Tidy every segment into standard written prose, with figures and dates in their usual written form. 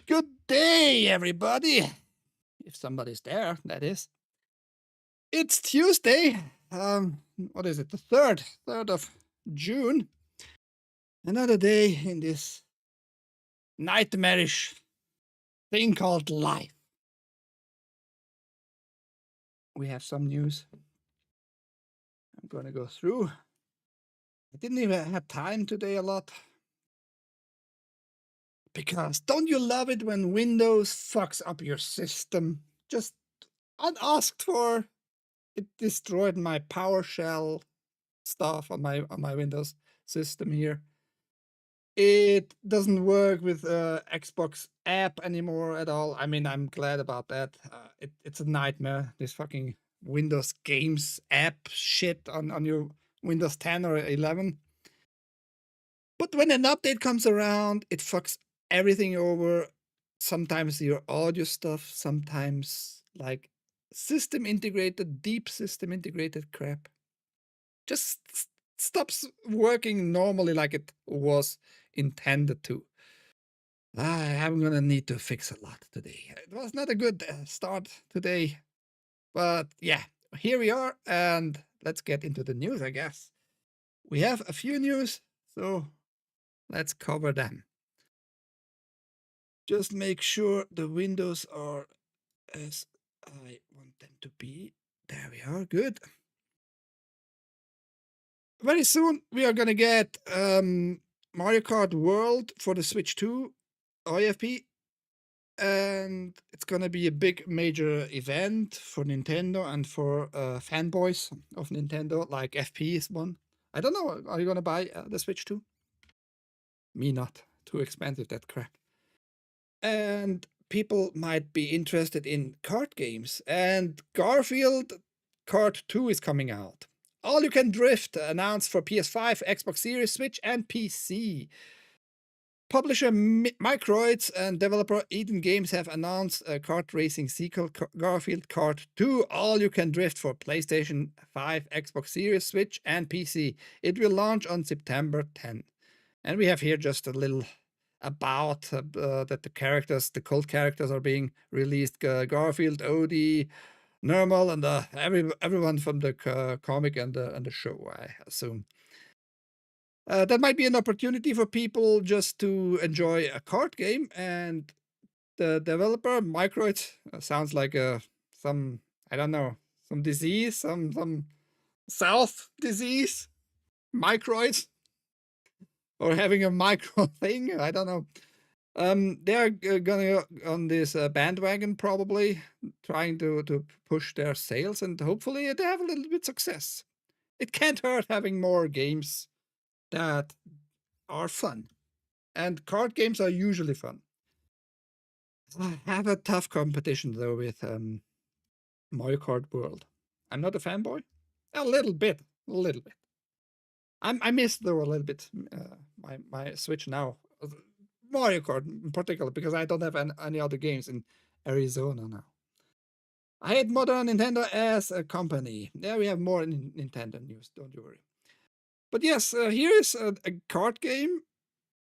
Good day, everybody. If somebody's there, that is. It's Tuesday. What is it? The third of June. Another day in this nightmarish thing called life. We have some news. I'm gonna go through. I didn't even have time today a lot. Because don't you love it when Windows fucks up your system? Just unasked for. It destroyed my PowerShell stuff on my Windows system here. It doesn't work with Xbox app anymore at all. I mean, I'm glad about that. It's a nightmare, this fucking Windows Games app shit on your Windows 10 or 11. But when an update comes around, it fucks everything over. Sometimes your audio stuff, sometimes like deep system integrated crap. Just stops working normally like it was intended to. I'm gonna need to fix a lot today. It was not a good start today, but yeah, here we are, and let's get into the news, I guess. We have a few news, so let's cover them. Just make sure the windows are as I want them to be. There we are, good. Very soon we are gonna get Mario Kart World for the Switch 2 IFP, and it's gonna be a big major event for Nintendo and for fanboys of Nintendo, like FP is one. I don't know, are you gonna buy the Switch 2? Me not. Too expensive, that crap. And people might be interested in kart games, and Garfield Kart 2 is coming out. All You Can Drift announced for PS5, Xbox Series, Switch, and PC. Publisher Microids and developer Eden Games have announced a kart racing sequel, Garfield Kart 2, All You Can Drift for PlayStation 5, Xbox Series, Switch, and PC. It will launch on September 10. And we have here just a little about that the characters, the cult characters are being released. Garfield, Odie, Normal, and everyone from the comic and the show, I assume. That might be an opportunity for people just to enjoy a card game, and the developer Microid sounds like some, I don't know, some disease, some south disease, Microid, or having a micro thing. I don't know. They're gonna on this bandwagon, probably trying to push their sales, and hopefully they have a little bit success. It can't hurt having more games that are fun. And card games are usually fun. I have a tough competition though with Mario Kart World. I'm not a fanboy. A little bit, a little bit. I miss though a little bit my Switch now. Mario Kart in particular, because I don't have any other games in Arizona now. I hate modern Nintendo as a company. Yeah, we have more Nintendo news. Don't you worry. But yes, here is a card game.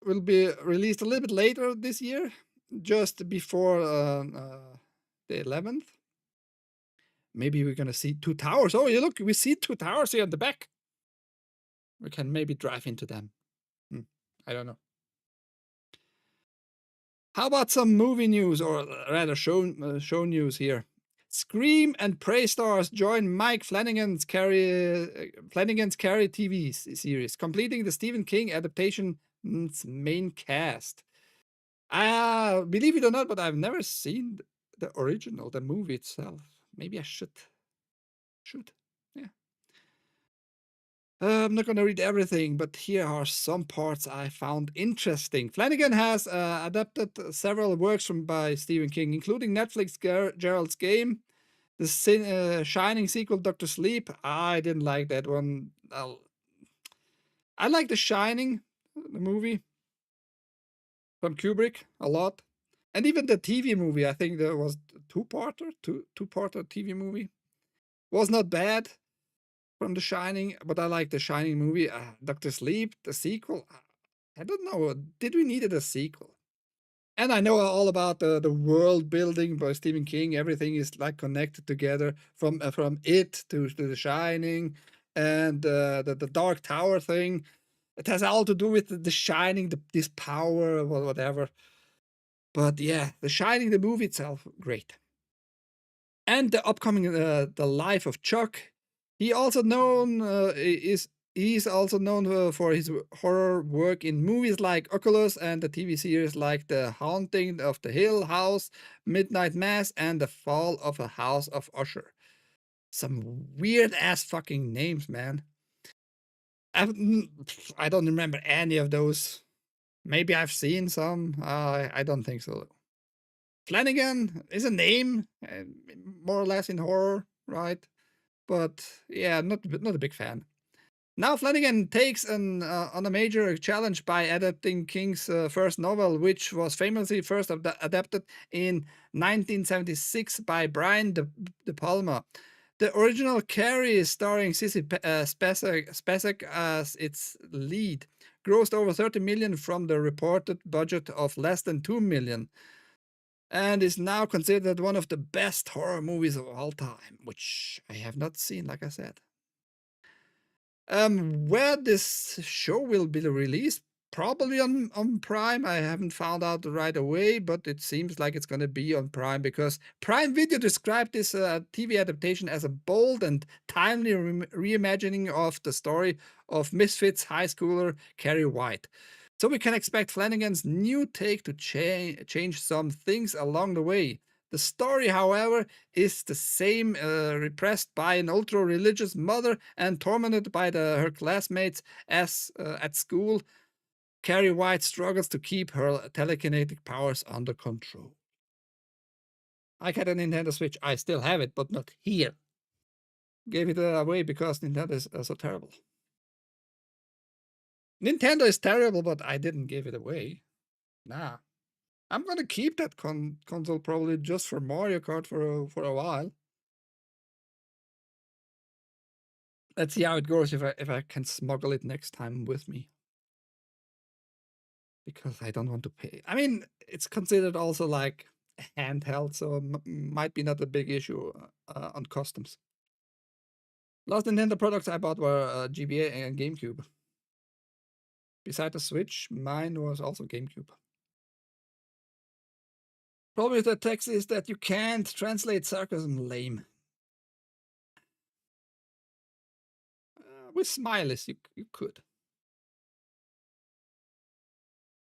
Will be released a little bit later this year, just before the 11th. Maybe we're gonna see two towers. Oh, you look, we see two towers here at the back. We can maybe drive into them. I don't know. How about some movie news, or rather show news here? Scream and Prey stars join Mike Flanagan's Carrie TV series, completing the Stephen King adaptation's main cast. Believe it or not, but I've never seen the original, the movie itself. Maybe I should. Yeah. I'm not going to read everything, but here are some parts I found interesting. Flanagan has adapted several works by Stephen King, including Netflix Gerald's Game, the Shining sequel, Doctor Sleep. I didn't like that one. I like The Shining, the movie from Kubrick, a lot. And even the TV movie, I think there was two-parter TV movie. Was not bad from The Shining, but I like The Shining movie. Doctor Sleep, the sequel. I don't know. Did we needed a sequel? And I know all about the world building by Stephen King. Everything is like connected together from it to The Shining and the Dark Tower thing. It has all to do with the Shining, this power or whatever. But yeah, The Shining, the movie itself, great. And the upcoming The Life of Chuck. He also known is he's also known for his horror work in movies like Oculus and the TV series like The Haunting of the Hill House, Midnight Mass, and The Fall of a House of Usher. Some weird ass fucking names, man. I don't remember any of those. Maybe I've seen some. I don't think so. Flanagan is a name, more or less in horror, right? But yeah, not a big fan. Now Flanagan takes on a major challenge by adapting King's first novel, which was famously first adapted in 1976 by Brian De Palma. The original Carrie, starring Sissy Spacek as its lead, grossed over 30 million from the reported budget of less than 2 million, and is now considered one of the best horror movies of all time, which I have not seen, like I said. Where this show will be released? Probably on Prime. I haven't found out right away, but it seems like it's going to be on Prime because Prime Video described this TV adaptation as a bold and timely reimagining of the story of Misfits high schooler Carrie White. So we can expect Flanagan's new take to change some things along the way. The story, however, is the same, repressed by an ultra-religious mother and tormented by her classmates as at school. Carrie White struggles to keep her telekinetic powers under control. I got a Nintendo Switch. I still have it, but not here. Gave it away because Nintendo is so terrible. Nintendo is terrible, but I didn't give it away. Nah. I'm gonna keep that console probably just for Mario Kart for a while. Let's see how it goes if I can smuggle it next time with me. Because I don't want to pay. I mean, it's considered also like a handheld, so might be not a big issue on customs. Last Nintendo products I bought were GBA and GameCube. Beside the Switch, mine was also GameCube. Problem with the text is that you can't translate sarcasm lame. With smileys, you could.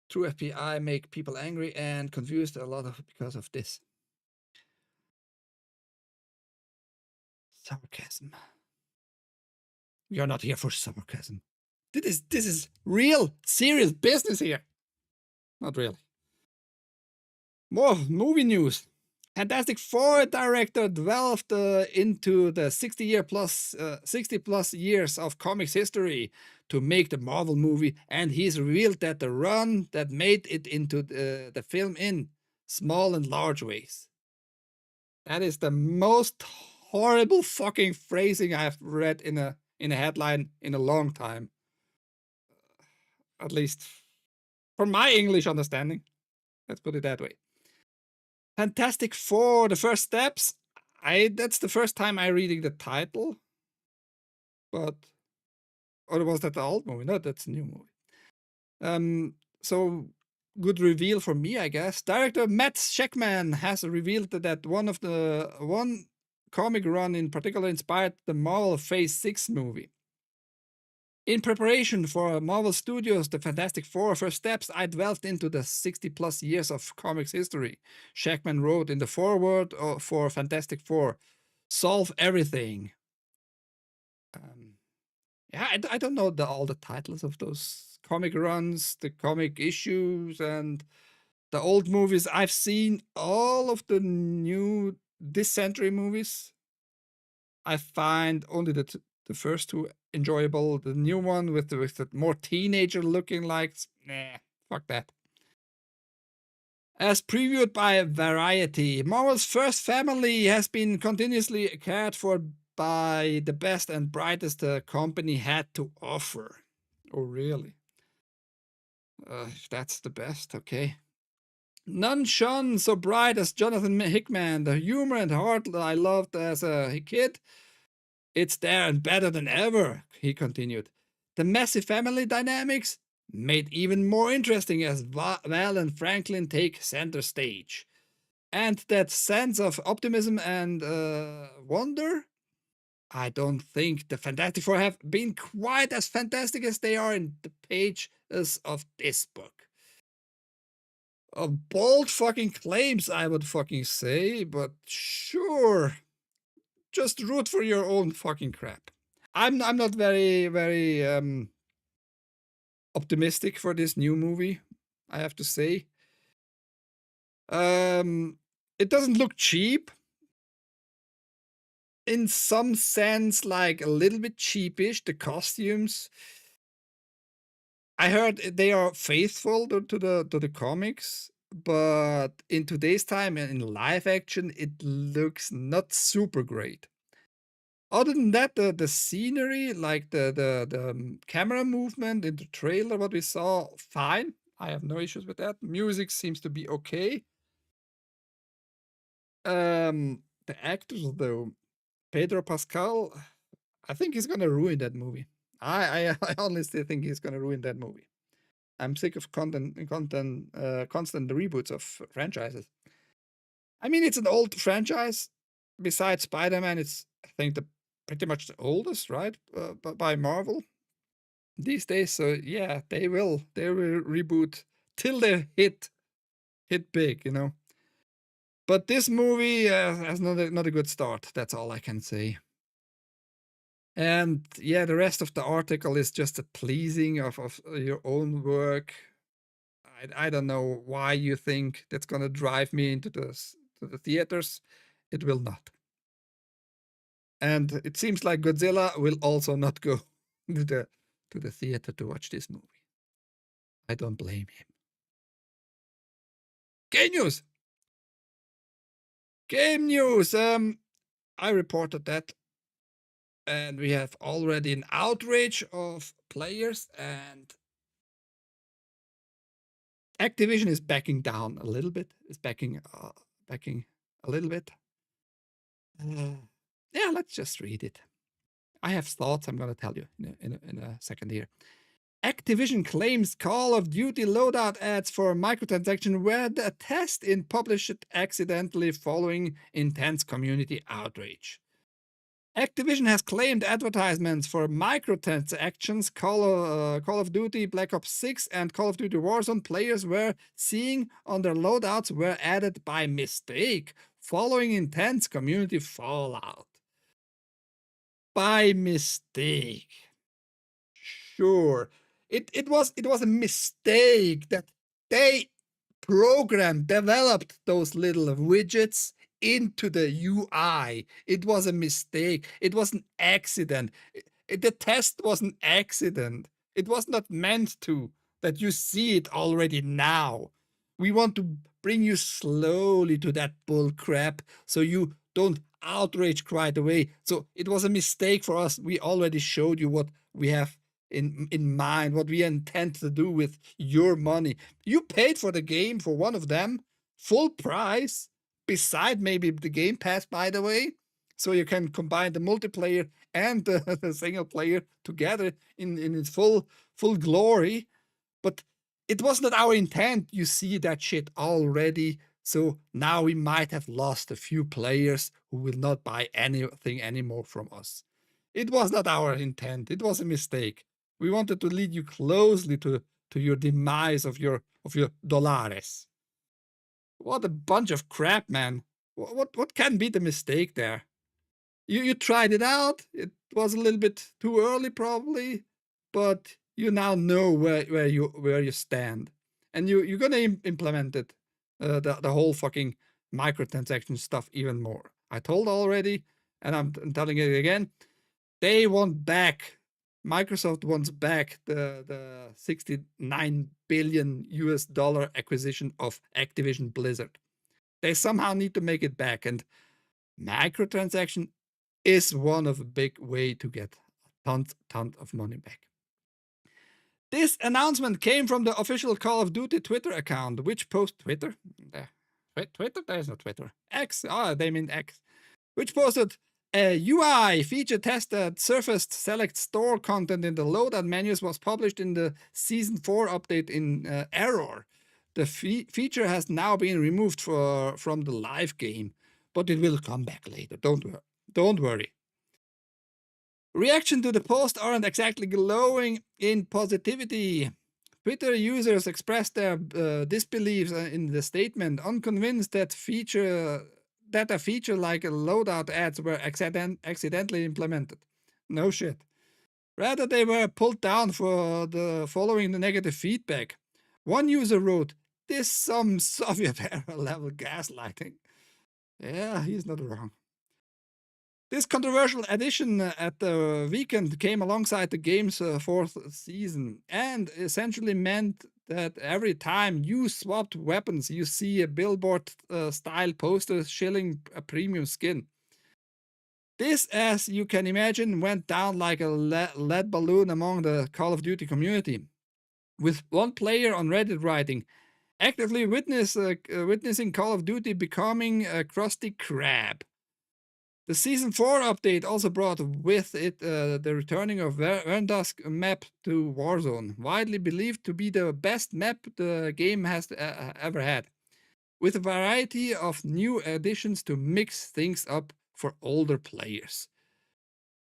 True FPI make people angry and confused a lot of because of this. Sarcasm. We are not here for sarcasm. This is real, serious business here. Not really. More movie news. Fantastic Four director delved into the 60 plus years of comics history to make the Marvel movie, and he's revealed that the run that made it into the film in small and large ways. That is the most horrible fucking phrasing I've read in a headline in a long time. At least for my English understanding. Let's put it that way. Fantastic Four, the first steps. That's the first time I reading the title. But or was that the old movie? No, that's a new movie. So good reveal for me, I guess. Director Matt Sheckman has revealed that one comic run in particular inspired the Marvel Phase 6 movie. In preparation for Marvel Studios' The Fantastic Four First Steps, I delved into the 60 plus years of comics history. Shackman wrote in the foreword for Fantastic Four, solve everything. Yeah, I don't know all the titles of those comic runs, the comic issues, and the old movies. I've seen all of the new this century movies. I find only the first two enjoyable. The new one with the more teenager looking like, nah, fuck that. As previewed by Variety, Marvel's first family has been continuously cared for by the best and brightest the company had to offer. Oh, really? If that's the best, okay. None shone so bright as Jonathan Hickman. The humor and heart I loved as a kid, it's there and better than ever, he continued. The messy family dynamics made even more interesting as Val and Franklin take center stage. And that sense of optimism and wonder, I don't think the Fantastic Four have been quite as fantastic as they are in the pages of this book. Bold fucking claims, I would fucking say, but sure. Just root for your own fucking crap. I'm not very optimistic for this new movie, I have to say. Um it doesn't look cheap. In some sense, like a little bit cheapish, the costumes. I heard they are faithful to the comics, but in today's time and in live action, it looks not super great. Other than that, the scenery, like the camera movement in the trailer, what we saw, fine. I have no issues with that. Music seems to be okay. The actors though, Pedro Pascal, I think he's gonna ruin that movie. I honestly think he's gonna ruin that movie. I'm sick of constant reboots of franchises. I mean, it's an old franchise. Besides Spider-Man, it's I think the pretty much the oldest, right? By Marvel these days. So yeah, they will reboot till they hit big, you know. But this movie has not a good start. That's all I can say. And yeah, the rest of the article is just a pleasing of your own work. I don't know why you think that's gonna drive me into the theaters. It will not. And it seems like Godzilla will also not go to the theater to watch this movie. I don't blame him. Game news. Game news. I reported that, and we have already an outrage of players, and Activision is backing down a little bit. Is backing a little bit. Yeah, let's just read it. I have thoughts I'm going to tell you in a second here. Activision claims Call of Duty loadout ads for microtransaction were a test in published accidentally following intense community outrage. Activision has claimed advertisements for microtransactions Call of Duty Black Ops 6 and Call of Duty Warzone players were seeing on their loadouts were added by mistake following intense community fallout. By mistake. Sure. It was a mistake that they developed those little widgets into the UI. It was a mistake. It was an accident. The test was an accident. It was not meant to that you see it already now. We want to bring you slowly to that bull crap so you don't outrage right away. So it was a mistake for us. We already showed you what we have in mind, what we intend to do with your money. You paid for the game for one of them, full price, beside maybe the Game Pass, by the way. So you can combine the multiplayer and the single player together in its full glory. But it was not our intent. You see that shit already. So now we might have lost a few players who will not buy anything anymore from us. It was not our intent. It was a mistake. We wanted to lead you closely to your demise of your dollars. What a bunch of crap, man. What can be the mistake there? You tried it out. It was a little bit too early, probably, but you now know where you stand, and you're gonna implement it, the whole fucking microtransaction stuff even more. I told already, and I'm telling it again. They want back. Microsoft wants back the $69 billion acquisition of Activision Blizzard. They somehow need to make it back, and microtransaction is one of a big way to get tons of money back. This announcement came from the official Call of Duty Twitter account, which post Twitter? Twitter? There's no Twitter. X. They mean X. Which posted a UI feature test that surfaced select store content in the loadout menus was published in the Season 4 update in error. The feature has now been removed from the live game, but it will come back later. Don't worry. Reaction to the post aren't exactly glowing in positivity. Twitter users expressed their disbelief in the statement, unconvinced that a feature like loadout ads were accidentally implemented. No shit. Rather, they were pulled down for the following the negative feedback. One user wrote, "This some Soviet era level gaslighting." Yeah, he's not wrong. This controversial addition at the weekend came alongside the game's fourth season and essentially meant that every time you swapped weapons, you see a billboard style poster shilling a premium skin. This, as you can imagine, went down like a lead balloon among the Call of Duty community, with one player on Reddit writing, actively witnessing Call of Duty becoming a crusty crab. The Season 4 update also brought with it the returning of Verdansk map to Warzone, widely believed to be the best map the game has ever had, with a variety of new additions to mix things up for older players.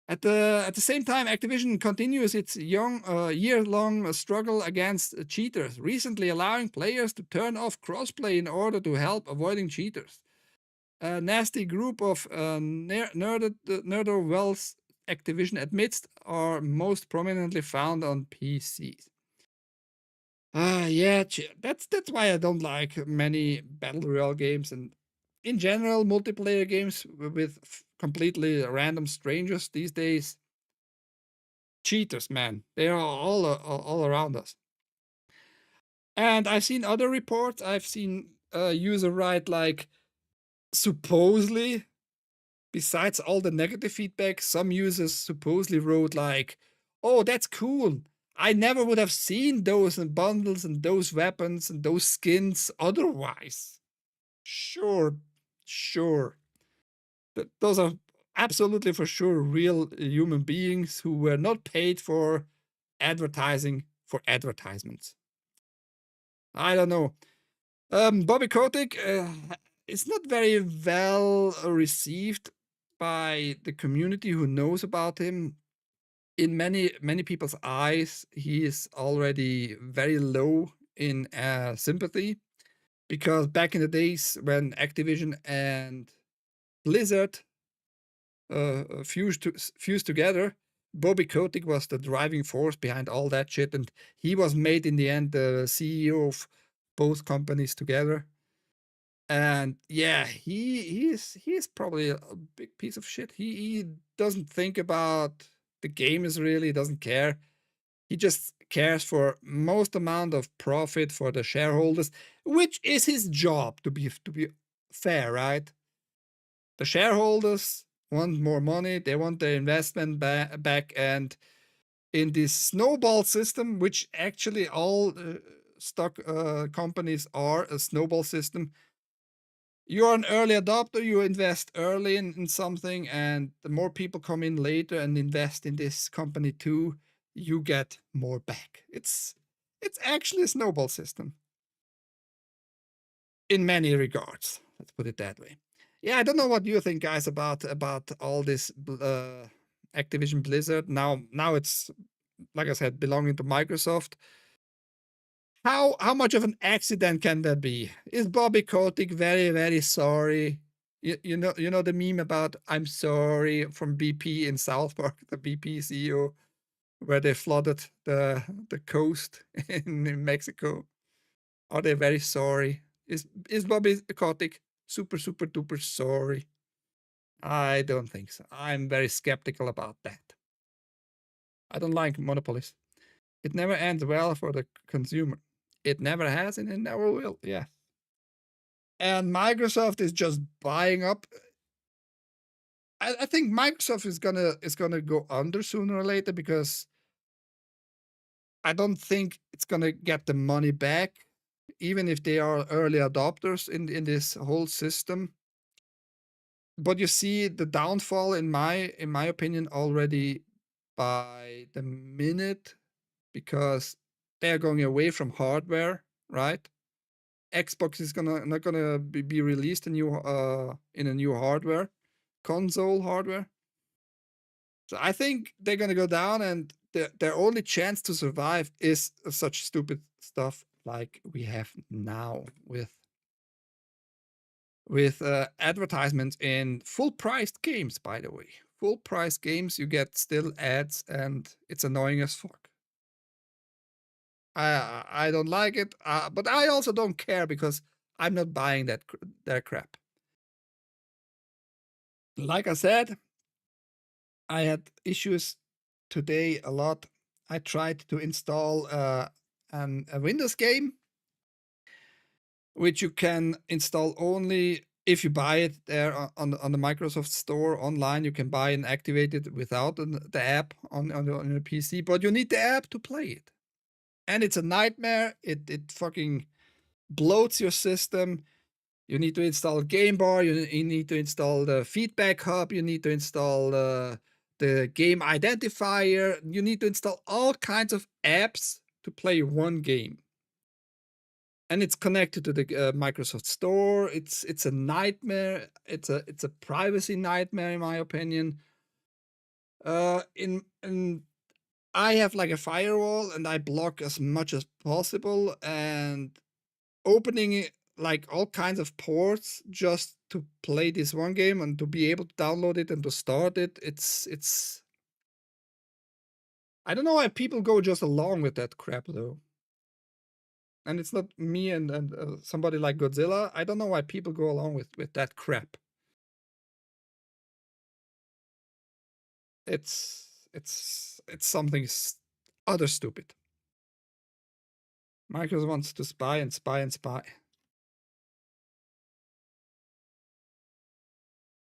At the same time, Activision continues its year-long struggle against cheaters, recently allowing players to turn off crossplay in order to help avoiding cheaters. A nasty group of nerder wells Activision admits are most prominently found on PCs. Yeah, that's why I don't like many battle royale games and in general multiplayer games with completely random strangers these days. Cheaters, man, they are all around us. And I've seen other reports. I've seen a user write like supposedly. Besides all the negative feedback, some users supposedly wrote like, "Oh, that's cool. I never would have seen those bundles and those weapons and those skins otherwise." Sure, sure. Those are absolutely for sure real human beings who were not paid for advertising for advertisements. I don't know. Bobby Kotick is not very well received by the community who knows about him. In many people's eyes, he is already very low in sympathy because back in the days when Activision and Blizzard fused together, Bobby Kotick was the driving force behind all that shit, and he was made in the end the CEO of both companies together. And yeah, he is probably a big piece of shit. He doesn't think about the gamers really, doesn't care. He just cares for most amount of profit for the shareholders, which is his job to be fair, right? The shareholders want more money, they want their investment back, and in this snowball system, which actually all stock companies are a snowball system. You're an early adopter, you invest early in something, and the more people come in later and invest in this company too, you get more back. It's actually a snowball system in many regards. Let's put it that way. Yeah, I don't know what you think, guys, about all this Activision Blizzard. Now it's like I said, belonging to Microsoft. How much of an accident can that be? Is Bobby Kotick very sorry? You know the meme about "I'm sorry" from BP in South Park, the BP CEO, where they flooded the coast in Mexico. Are they very sorry? Is Bobby Kotick super duper sorry? I don't think so. I'm very skeptical about that. I don't like monopolies. It never ends well for the consumer. It never has and it never will. Yeah. And Microsoft is just buying up. I think Microsoft is gonna go under sooner or later because I don't think it's gonna get the money back, even if they are early adopters in this whole system. But you see the downfall in my opinion already by the minute, because they're going away from hardware, right? Xbox is gonna not gonna be released in a new hardware, console hardware. So I think they're gonna go down, and their only chance to survive is such stupid stuff like we have now with advertisements in full priced games. By the way, full price games, you get still ads, and it's annoying as fuck. I don't like it, but I also don't care because I'm not buying that crap. Like I said, I had issues today a lot. I tried to install a Windows game, which you can install only if you buy it there on the Microsoft Store online. You can buy and activate it without the app on your PC, but you need the app to play it, and it's a nightmare. It fucking bloats your system. You need to install Game Bar. You need to install the Feedback Hub. You need to install the game identifier. You need to install all kinds of apps to play one game, and it's connected to the Microsoft Store. It's a nightmare. It's a privacy nightmare in my opinion. In I have like a firewall, and I block as much as possible, and opening it, like all kinds of ports just to play this one game and to be able to download it and to start it. It's I don't know why people go just along with that crap though. And it's not me and somebody like Godzilla. I don't know why people go along with that crap. It's something other stupid. Microsoft wants to spy and spy and spy.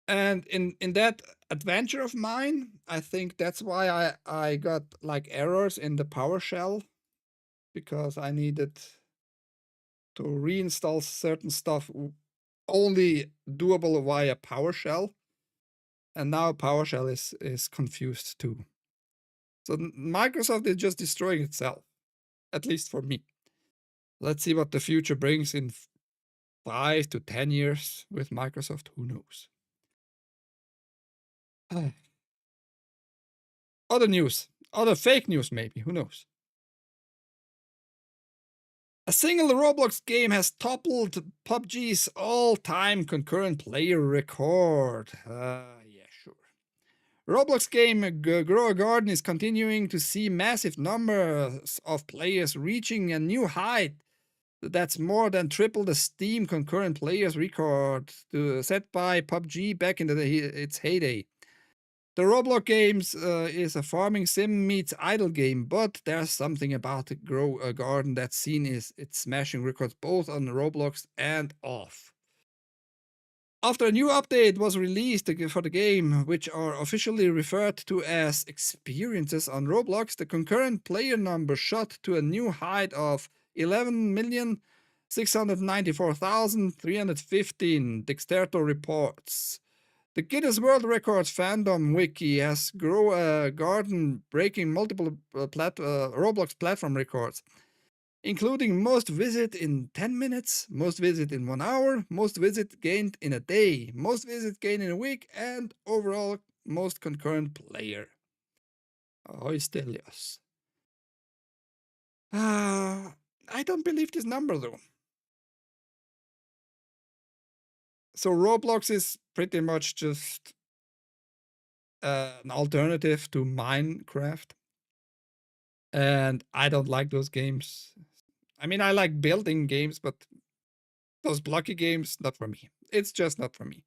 And in that adventure of mine, I think that's why I got like errors in the PowerShell, because I needed to reinstall certain stuff only doable via PowerShell, and now PowerShell is confused too. So Microsoft is just destroying itself, at least for me. Let's see what the future brings in 5 to 10 years with Microsoft. Who knows? Other news, other fake news, maybe. Who knows? A single Roblox game has toppled PUBG's all-time concurrent player record. Yeah, sure. Roblox game Grow a Garden is continuing to see massive numbers of players reaching a new height that's more than triple the Steam concurrent players record set by PUBG back in its heyday. The Roblox games is a farming sim meets idle game, but there's something about the Grow a Garden that's seen is it's smashing records both on Roblox and off. After a new update was released for the game, which are officially referred to as experiences on Roblox, the concurrent player number shot to a new height of 11,694,315, Dexterto reports. The Guinness World Records fandom wiki has Grow a Garden breaking multiple Roblox platform records, including most visit in 10 minutes, most visit in 1 hour, most visit gained in a day, most visit gained in a week, and overall most concurrent player. Ahoy Stelios. I don't believe this number though. So Roblox is pretty much just an alternative to Minecraft. And I don't like those games. I mean, I like building games, but those blocky games, not for me. It's just not for me.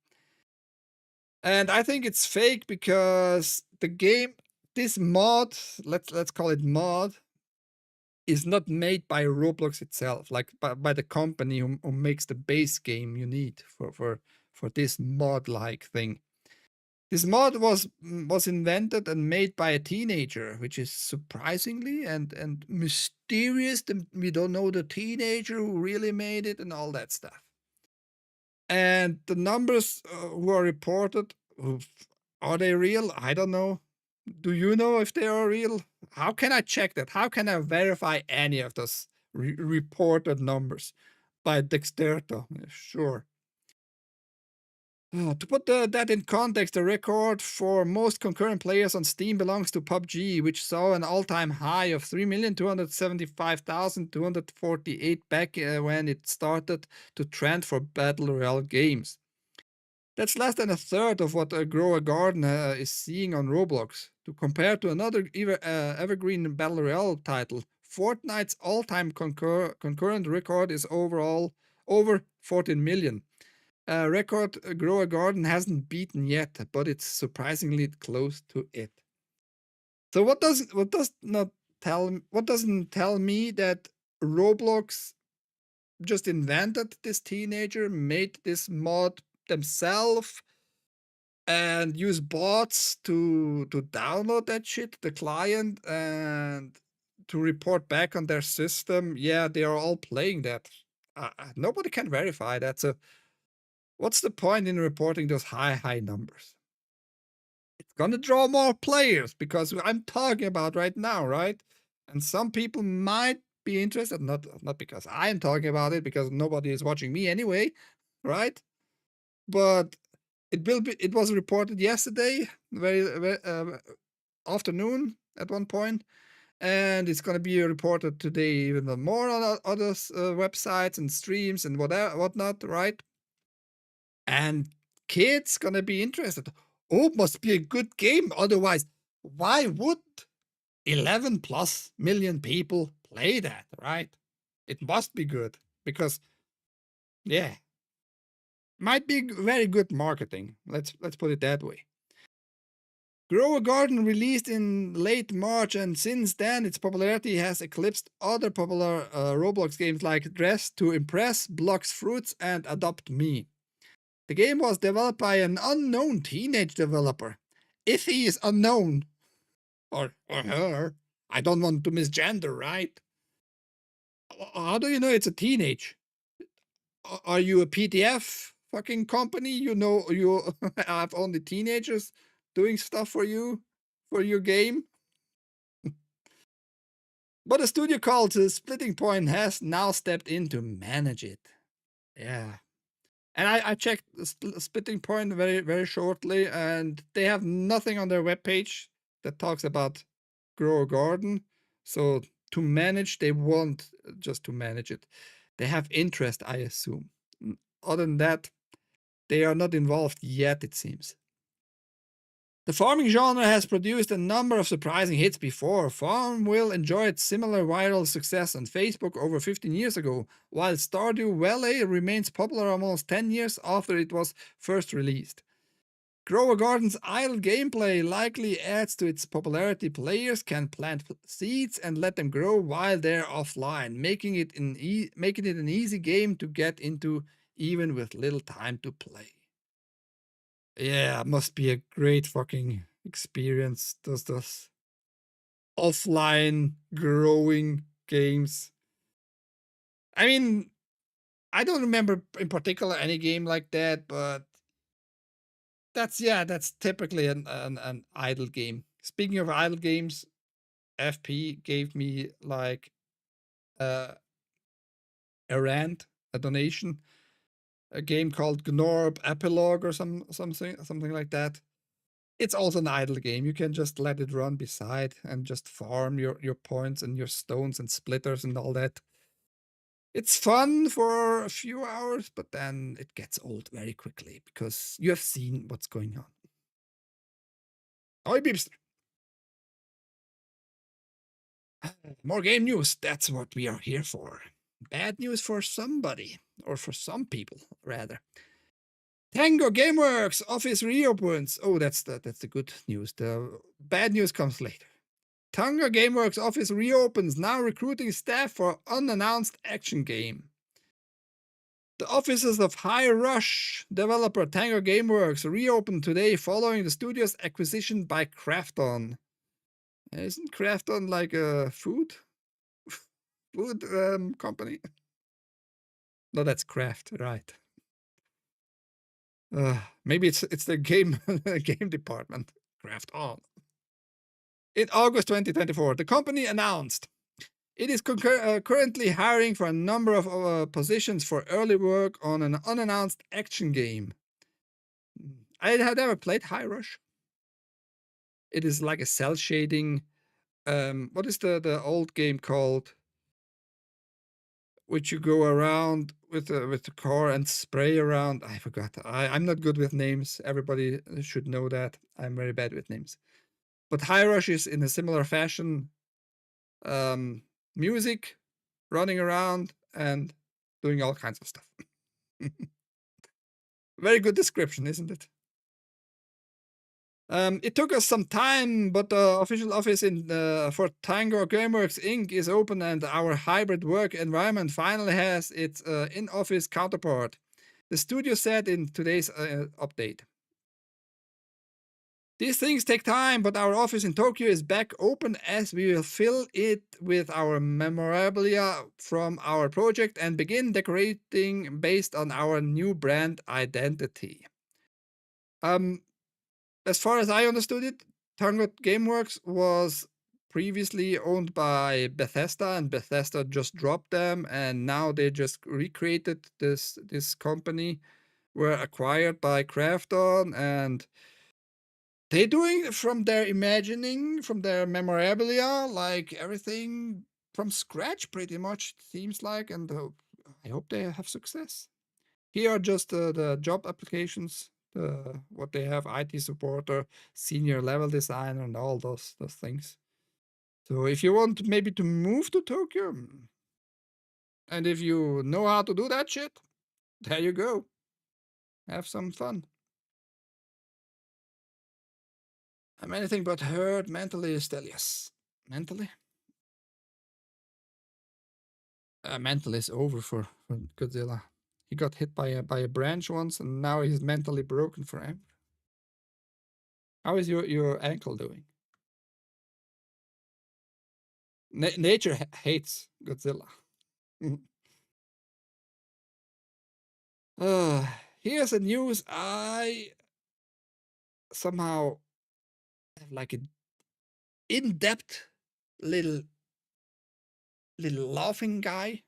And I think it's fake because the game, this mod, let's call it mod, is not made by Roblox itself, like by the company who makes the base game you need for this mod-like thing. This mod was invented and made by a teenager, which is surprisingly and mysterious. We don't know the teenager who really made it and all that stuff. And the numbers who are reported, are they real? I don't know. Do you know if they are real? How can I check that? How can I verify any of those reported numbers? By Dexterto, sure. To put that in context, the record for most concurrent players on Steam belongs to PUBG, which saw an all-time high of 3,275,248 back when it started to trend for Battle Royale games. That's less than a third of what Grow a Garden is seeing on Roblox. To compare to another evergreen Battle Royale title, Fortnite's all-time concurrent record is overall over 14 million. Record Grow a Garden hasn't beaten yet, but it's surprisingly close to it. So what doesn't tell me that Roblox just invented this teenager, made this mod themselves, and use bots to download that shit, the client, and to report back on their system. Yeah, they are all playing that. Nobody can verify that. So what's the point in reporting those high numbers? It's gonna draw more players because I'm talking about right now, right? And some people might be interested, not because I'm talking about it, because nobody is watching me anyway, right? But it was reported yesterday, very afternoon at one point, and it's gonna be reported today even more on other websites and streams and whatnot, right? And kids gonna be interested. Oh, must be a good game. Otherwise, why would 11 plus million people play that, right? It must be good because, yeah, might be very good marketing. Let's put it that way. Grow a Garden released in late March, and since then its popularity has eclipsed other popular Roblox games like Dress to Impress, Blocks Fruits, and Adopt Me. The game was developed by an unknown teenage developer. If he is unknown, or her, I don't want to misgender, right? How do you know it's a teenage? Are you a PDF fucking company? You know you have only teenagers doing stuff for your game? But a studio called Splitting Point has now stepped in to manage it. Yeah. And I checked Splitting Point very shortly, and they have nothing on their webpage that talks about Grow a Garden. So to manage, they want just to manage it. They have interest, I assume. Other than that, they are not involved yet, it seems. The farming genre has produced a number of surprising hits before. Farmville enjoyed similar viral success on Facebook over 15 years ago, while Stardew Valley remains popular almost 10 years after it was first released. Grow a Garden's idle gameplay likely adds to its popularity. Players can plant seeds and let them grow while they're offline, making it an easy game to get into even with little time to play. Yeah, must be a great fucking experience. Those offline growing games. I mean, I don't remember in particular any game like that, but that's typically an idle game. Speaking of idle games, FP gave me like uh, a rant, a donation, a game called Gnorb Epilogue or something like that. It's also an idle game. You can just let it run beside and just farm your points and your stones and splitters and all that. It's fun for a few hours, but then it gets old very quickly because you have seen what's going on. Oh, Beepster. More game news. That's what we are here for. Bad news for somebody, or for some people, rather. Tango Gameworks office reopens. Oh, that's the good news. The bad news comes later. Tango Gameworks office reopens, now recruiting staff for unannounced action game. The offices of High Rush developer Tango Gameworks reopened today following the studio's acquisition by Krafton. Isn't Krafton like a food company? No, that's Kraft, right? Maybe it's the game game department. Krafton. In August 2024, the company announced it is currently hiring for a number of positions for early work on an unannounced action game. I have never played High Rush. It is like a cell shading. What is the old game called? Which you go around with the car and spray around. I forgot. I'm not good with names. Everybody should know that. I'm very bad with names. But High Rush is in a similar fashion. Music, running around, and doing all kinds of stuff. Very good description, isn't it? It took us some time, but the official office for Tango Gameworks Inc. is open, and our hybrid work environment finally has its in-office counterpart. The studio said in today's update. These things take time, but our office in Tokyo is back open as we will fill it with our memorabilia from our project and begin decorating based on our new brand identity. As far as I understood it, Tango Gameworks was previously owned by Bethesda, and Bethesda just dropped them, and now they just recreated this company, were acquired by Krafton, and they're doing from their imagining, from their memorabilia, like everything from scratch, pretty much, it seems like, and I hope they have success. Here are just the job applications, what they have: IT supporter, senior level designer, and all those things. So if you want maybe to move to Tokyo, and if you know how to do that shit, there you go. Have some fun. I'm anything but hurt mentally still, yes. Mentally? Mentally is over for Godzilla. He got hit by a branch once, and now he's mentally broken forever. How is your ankle doing? Nature hates Godzilla. Here's a news I somehow have like an in-depth little laughing guy,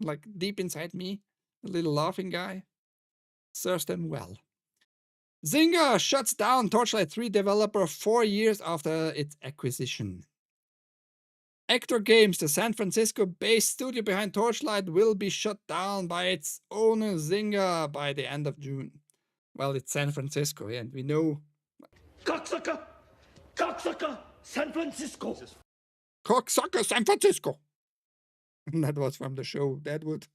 like deep inside me, a little laughing guy. Serves them well. Zynga shuts down Torchlight 3 developer 4 years after its acquisition. Actor Games, the San Francisco-based studio behind Torchlight, will be shut down by its owner Zynga by the end of June. Well, it's San Francisco, and we know... Cocksucker! Cocksucker! San Francisco! Cocksucker San Francisco! That was from the show Deadwood.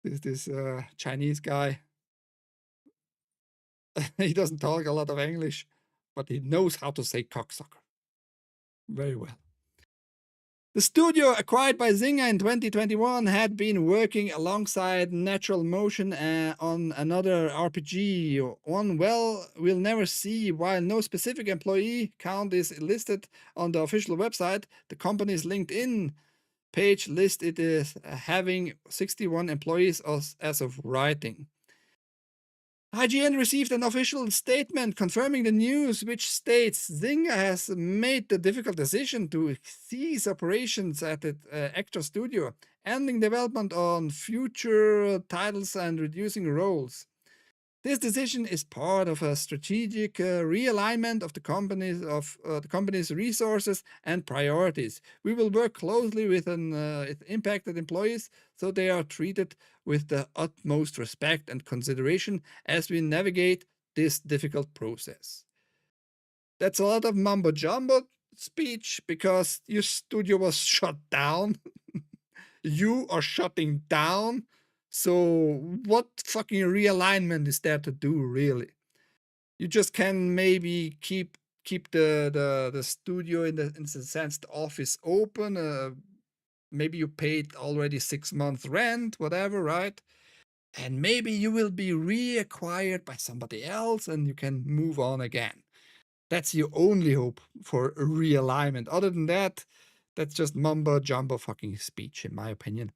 This Chinese guy. He doesn't talk a lot of English, but he knows how to say cocksucker very well. The studio acquired by Zynga in 2021 had been working alongside Natural Motion on another RPG, one we'll never see. While no specific employee count is listed on the official website, the company's LinkedIn page lists it as having 61 employees as of writing. IGN received an official statement confirming the news, which states Zynga has made the difficult decision to cease operations at the Actor Studio, ending development on future titles and reducing roles. This decision is part of a strategic realignment of the company's resources and priorities. We will work closely with impacted employees so they are treated with the utmost respect and consideration as we navigate this difficult process. That's a lot of mumbo-jumbo speech because your studio was shut down. You are shutting down. So what fucking realignment is there to do, really? You just can maybe keep the studio in the sense the office open. Maybe you paid already 6 months rent, whatever, right? and maybe you will be reacquired by somebody else and you can move on again. That's your only hope for a realignment. Other than that, that's just mumbo jumbo fucking speech, in my opinion.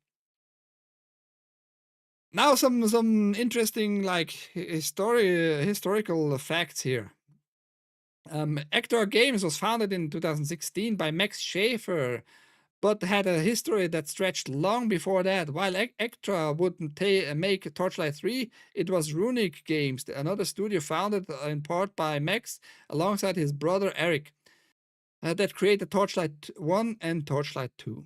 Now, some interesting like historical facts here. Ector Games was founded in 2016 by Max Schaefer, but had a history that stretched long before that. While Ectra wouldn't make Torchlight 3, it was Runic Games, another studio founded in part by Max alongside his brother Eric, that created Torchlight 1 and Torchlight 2.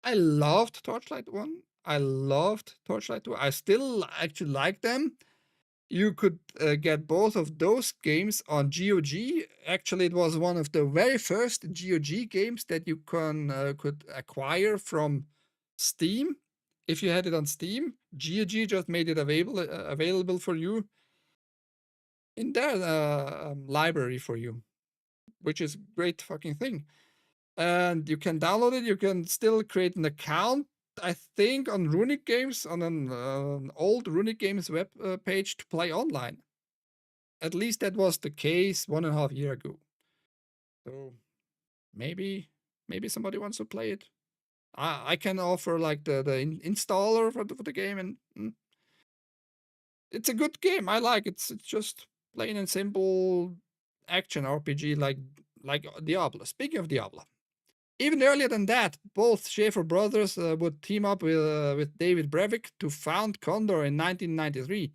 I loved Torchlight 1. I loved Torchlight 2. I still actually like them. You could get both of those games on GOG. Actually, it was one of the very first GOG games that you could acquire from Steam. If you had it on Steam, GOG just made it available for you in their library for you, which is a great fucking thing. And you can download it. You can still create an account, I think, on Runic Games, on an old Runic Games web page to play online. At least that was the case 1.5 years ago. So maybe somebody wants to play it. I can offer like the installer for the game, and it's a good game. I like it. It's just plain and simple action RPG like Diablo. Speaking of Diablo, even earlier than that, both Schaefer brothers would team up with David Brevik to found Condor in 1993.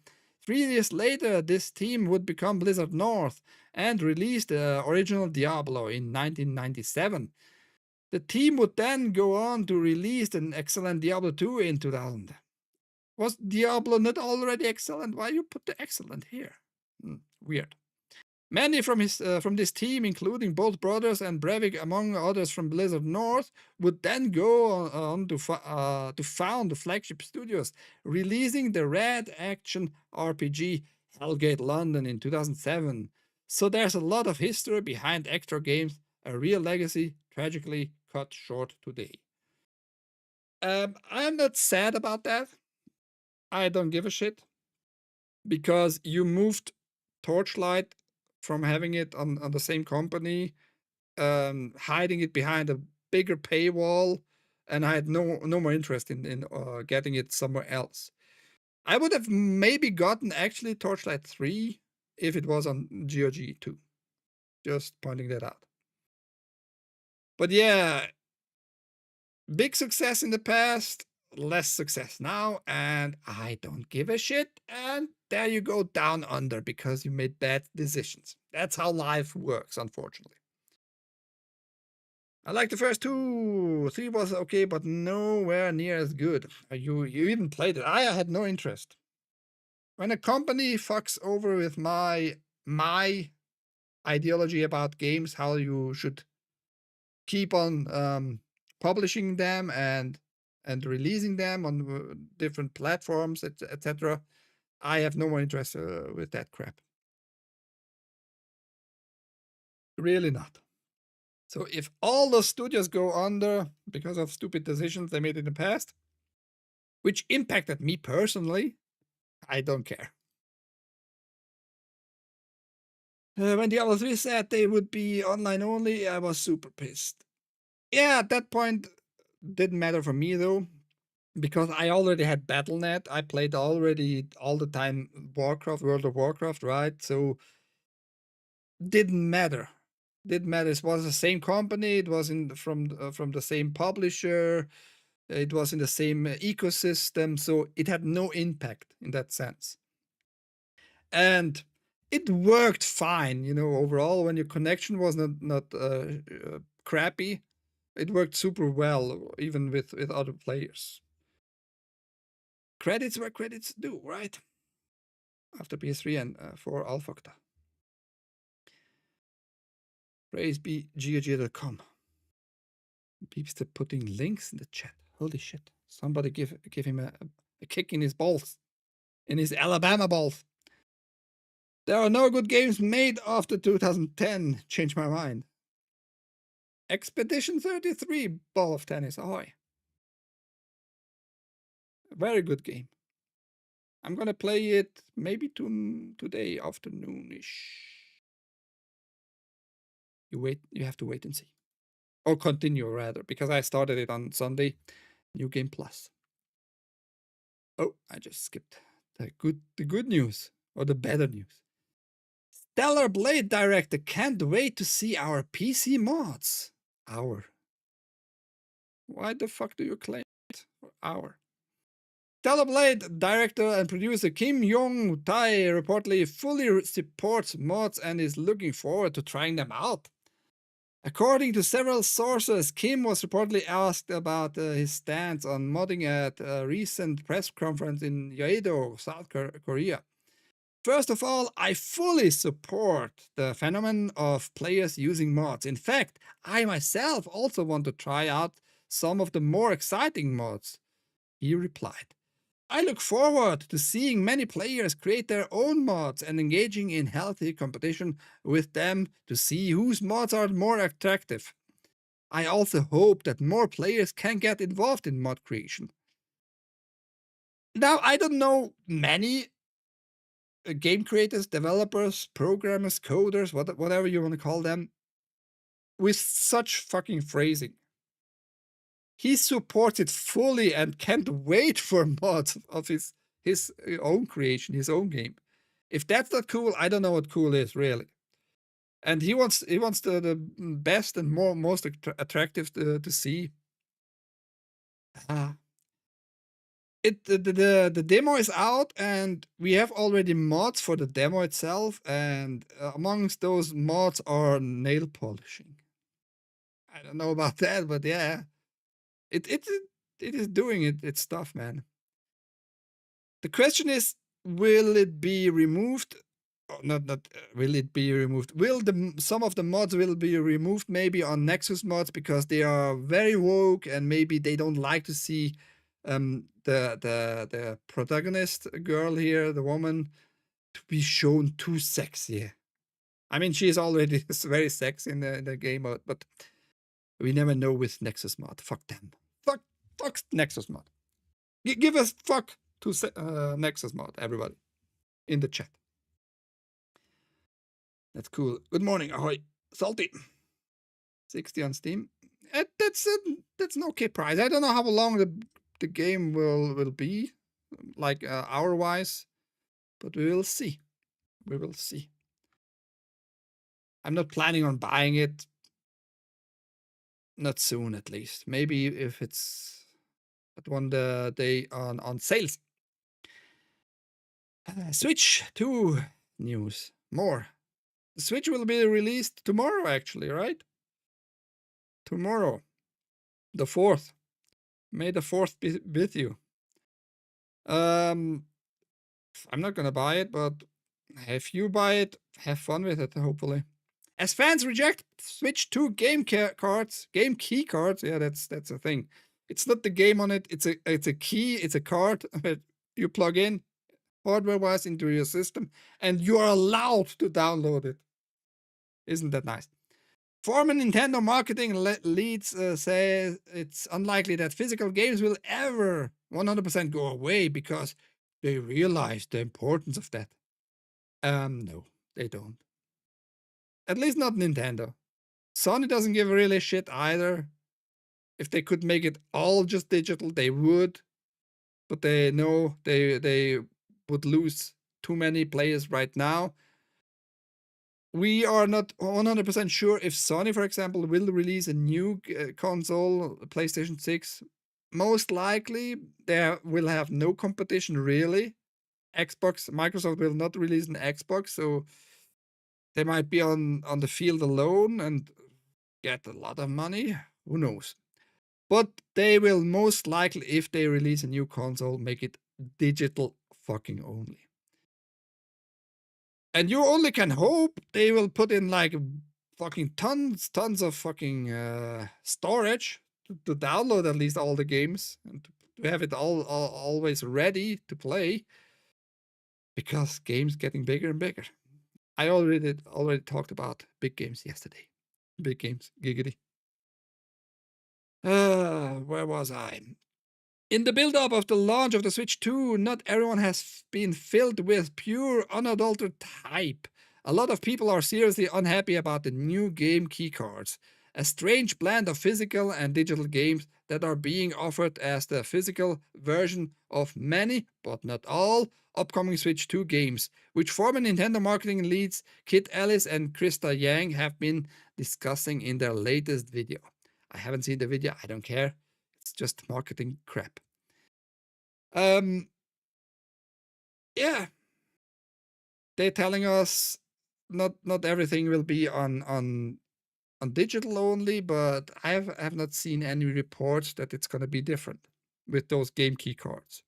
3 years later, this team would become Blizzard North and release the original Diablo in 1997. The team would then go on to release an excellent Diablo 2 in 2000. Was Diablo not already excellent? Why you put the excellent here? Weird. Many from this team, including both brothers and Brevik, among others from Blizzard North, would then go on to found the flagship studios, releasing the Red Action RPG Hellgate London in 2007. So there's a lot of history behind Ector Games, a real legacy, tragically cut short today. I'm not sad about that. I don't give a shit, because you moved Torchlight from having it on the same company, hiding it behind a bigger paywall, and I had no more interest in getting it somewhere else. I would have maybe gotten actually Torchlight 3 if it was on GOG 2. Just pointing that out. But yeah, big success in the past, less success now, and I don't give a shit. And there you go down under because you made bad decisions. That's how life works, unfortunately. I like the first 2. 3 was okay, but nowhere near as good. You even played it. I had no interest. When a company fucks over with my ideology about games, how you should keep on publishing them and releasing them on different platforms, etc. I have no more interest with that crap. Really not. So if all those studios go under because of stupid decisions they made in the past, which impacted me personally, I don't care. When Diablo 3 said they would be online only, I was super pissed. Yeah, at that point, didn't matter for me though, because I already had Battle.net. I played already all the time World of Warcraft, right? So didn't matter. Didn't matter. It was the same company. It was from the same publisher. It was in the same ecosystem, so it had no impact in that sense. And it worked fine, overall. When your connection was not crappy, it worked super well, even with other players. Credits where credits due, right? After PS3 and 4 Alphacta. Praise be GOG.com. Peeps are putting links in the chat. Holy shit. Somebody give him a kick in his balls. In his Alabama balls. There are no good games made after 2010. Change my mind. Expedition 33, Ball of Tennis. Ahoy. Very good game. I'm gonna play it maybe today afternoonish. You have to wait and see. Or continue rather, because I started it on Sunday. New Game Plus. Oh, I just skipped the good news or the better news. Stellar Blade Director can't wait to see our PC mods. Our. Why the fuck do you claim it? Our. Stellar Blade director and producer Kim Yong-tae reportedly fully supports mods and is looking forward to trying them out. According to several sources, Kim was reportedly asked about his stance on modding at a recent press conference in Yeouido, South Korea. First of all, I fully support the phenomenon of players using mods. In fact, I myself also want to try out some of the more exciting mods, he replied. I look forward to seeing many players create their own mods and engaging in healthy competition with them to see whose mods are more attractive. I also hope that more players can get involved in mod creation. Now, I don't know many game creators, developers, programmers, coders, whatever you want to call them, with such fucking phrasing. He supports it fully and can't wait for mods of his own creation, his own game. If that's not cool, I don't know what cool is really. And he wants the best and most attractive to see. The demo is out, and we have already mods for the demo itself. And amongst those mods are nail polishing. I don't know about that, but yeah, it is doing its stuff, man. The question is, will it be removed? Not will it be removed? Will some of the mods will be removed maybe on Nexus mods because they are very woke and maybe they don't like to see the protagonist girl here, the woman, to be shown too sexy. I mean, she is already very sexy in the game, but we never know with Nexus mod. Fuck them. Fuck Nexus mod. Give us fuck to Nexus mod, everybody, in the chat. That's cool. Good morning, ahoy. Salty. 60 on Steam. That's an okay price. I don't know how long the game will be, like hour wise, but we will see. We will see. I'm not planning on buying it. Not soon, at least. Maybe if it's at one day on sales. Switch 2 news. More. The Switch will be released tomorrow, actually, right? Tomorrow. The 4th. May the 4th be with you. I'm not gonna buy it, but if you buy it, have fun with it, hopefully. As fans reject Switch 2 game key cards, yeah, that's a thing. It's not the game on it, it's a key, it's a card that you plug in hardware-wise into your system, and you are allowed to download it. Isn't that nice? Former Nintendo marketing leads say it's unlikely that physical games will ever 100% go away because they realize the importance of that. No, they don't. At least not Nintendo. Sony doesn't give really a shit either. If they could make it all just digital, they would. But they know they would lose too many players right now. We are not 100% sure if Sony, for example, will release a new console, PlayStation 6. Most likely, they will have no competition, really. Microsoft will not release an Xbox, so they might be on the field alone and get a lot of money. Who knows? But they will most likely, if they release a new console, make it digital fucking only. And you only can hope they will put in like fucking tons of fucking storage to download at least all the games and to have it all always ready to play, because games getting bigger and bigger. I already talked about big games yesterday. Big games, giggity. Where was I? In the build-up of the launch of the Switch 2, not everyone has been filled with pure, unadulterated hype. A lot of people are seriously unhappy about the new game keycards, a strange blend of physical and digital games that are being offered as the physical version of many, but not all, upcoming Switch 2 games, which former Nintendo marketing leads Kit Ellis and Krista Yang have been discussing in their latest video. I haven't seen the video, I don't care. It's just marketing crap. Um, yeah, they're telling us not everything will be on digital only, but I have not seen any reports that it's gonna be different with those game key cards.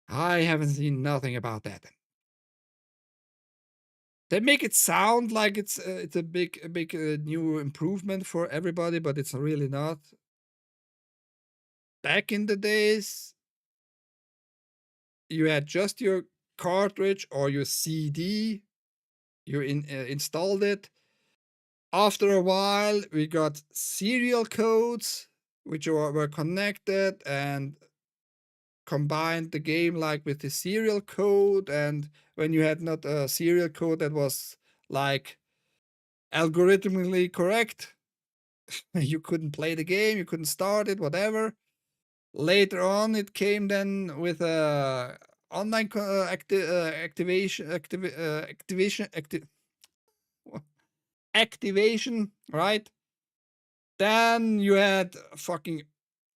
I haven't seen nothing about that. They make it sound like it's a big new improvement for everybody, but it's really not. Back in the days, you had just your cartridge or your CD. You installed it. After a while, we got serial codes, which were connected and combined the game like with the serial code. And when you had not a serial code that was like algorithmically correct, you couldn't play the game, you couldn't start it, whatever. Later on, it came then with a online activation, right? Then you had fucking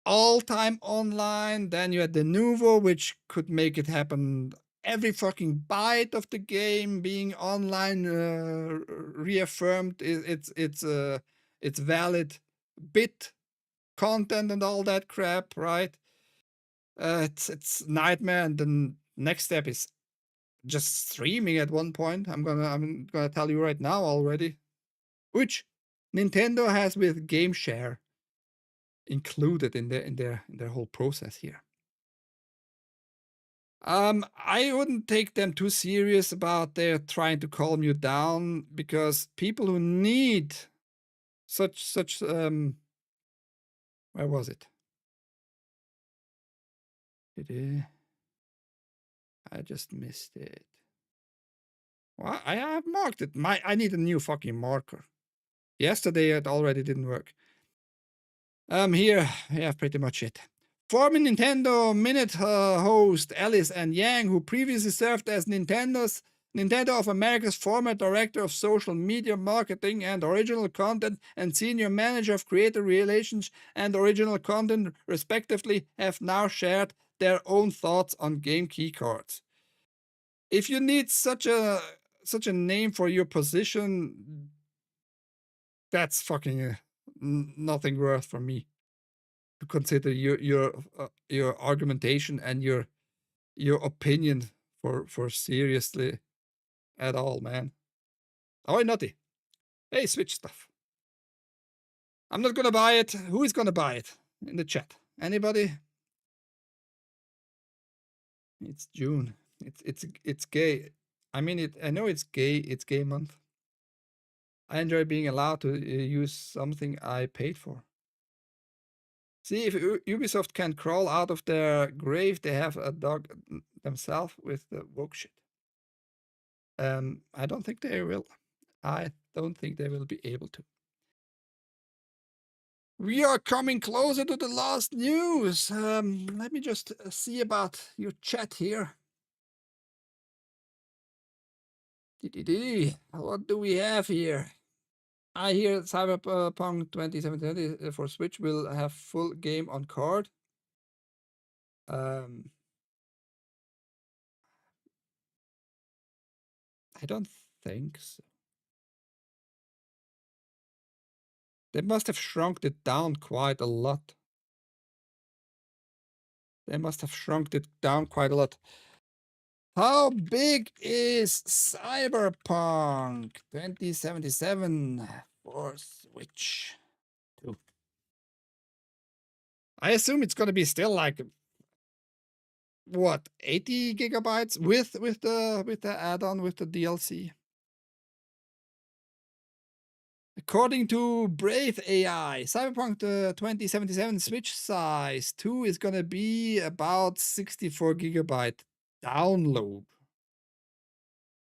all-time online. Then you had the Nuvo, which could make it happen every fucking byte of the game being online, reaffirmed it's valid bit content and all that crap, right? It's nightmare. And the next step is just streaming at one point. I'm gonna tell you right now already, which Nintendo has with Game Share included in their whole process here. I wouldn't take them too serious about their trying to calm you down, because people who need such where was it? I just missed it. Well, I have marked it. I need a new fucking marker. Yesterday it already didn't work. Here, yeah, pretty much it. Former Nintendo Minute host Ellis and Yang, who previously served as Nintendo of America's former director of social media marketing and original content and senior manager of creator relations and original content, respectively, have now shared their own thoughts on game keycards. If you need such a name for your position, that's fucking nothing worth for me to consider your argumentation and your opinion for seriously at all, man. Oh, naughty. Hey, Switch stuff. I'm not gonna buy it. Who is gonna buy it in the chat? Anybody? It's June. It's gay. I mean it. I know it's gay. It's gay month. I enjoy being allowed to use something I paid for. See, if Ubisoft can crawl out of their grave, they have a dog themselves with the woke shit. I don't think they will. I don't think they will be able to. We are coming closer to the last news. Let me just see about your chat here. What do we have here? I hear Cyberpunk 2077 for Switch will have full game on card. I don't think so. They must have shrunk it down quite a lot. How big is Cyberpunk 2077 for Switch 2? I assume it's gonna be still like what, 80 gigabytes with the add-on with the DLC. According to Brave AI, Cyberpunk 2077 Switch size 2 is going to be about 64 gigabyte download,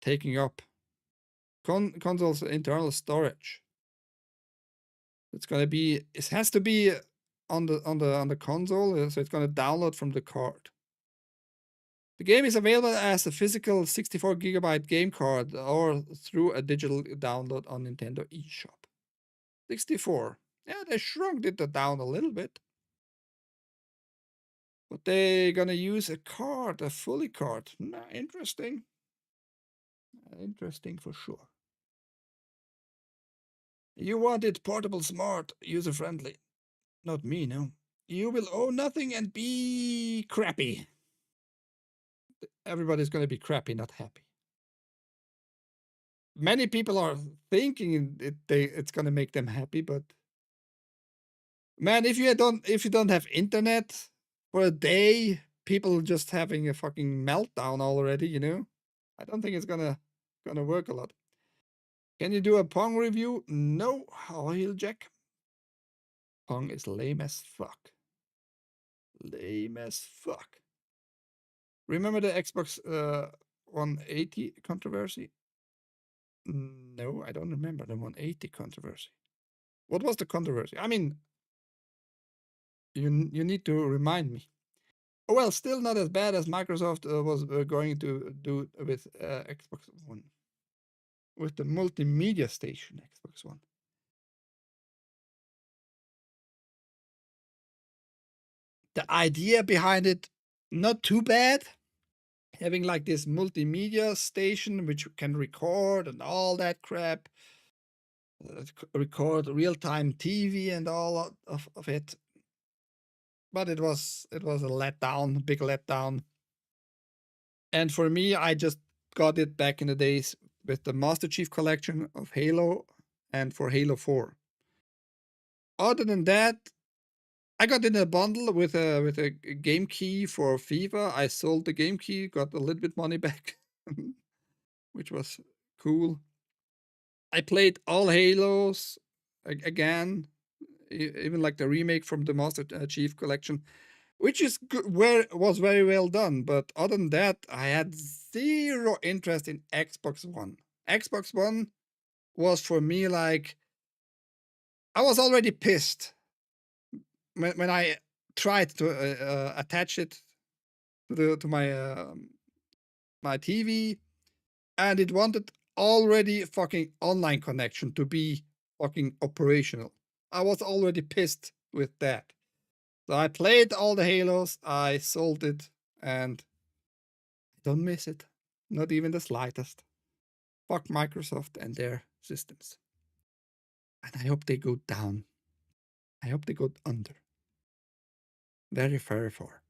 taking up console's internal storage. It's going to be, it has to be on the console, so it's going to download from the card. The game is available as a physical 64 gigabyte game card or through a digital download on Nintendo eShop. 64. Yeah, they shrunk it down a little bit. But they're gonna use a card, a fully card. Nah, interesting. Interesting for sure. You want it portable, smart, user friendly. Not me, no. You will own nothing and be crappy. Everybody's gonna be crappy, not happy. Many people are thinking it's gonna make them happy, but man, if you don't have internet for a day, people just having a fucking meltdown already, you know? I don't think it's gonna work a lot. Can you do a Pong review? No, I'll heal Jack. Pong is lame as fuck. Lame as fuck. Remember the Xbox 180 controversy? No, I don't remember the 180 controversy. What was the controversy? I mean, you need to remind me. Oh, well, still not as bad as Microsoft was going to do with Xbox One. With the multimedia station Xbox One. The idea behind it, not too bad. Having like this multimedia station which can record and all that crap, record real-time TV and all of it. But it was a letdown, big letdown. And for me, I just got it back in the days with the Master Chief Collection of Halo and for Halo 4. Other than that, I got in a bundle with a game key for FIFA. I sold the game key, got a little bit money back, which was cool. I played all Halos again, even like the remake from the Master Chief Collection, which is was very well done. But other than that, I had zero interest in Xbox One. Xbox One was for me like I was already pissed when I tried to attach it to my TV, and it wanted already fucking online connection to be fucking operational. I was already pissed with that. So I played all the Halos, I sold it, and I don't miss it. Not even the slightest. Fuck Microsoft and their systems. And I hope they go down. I hope they go under. Very, very far.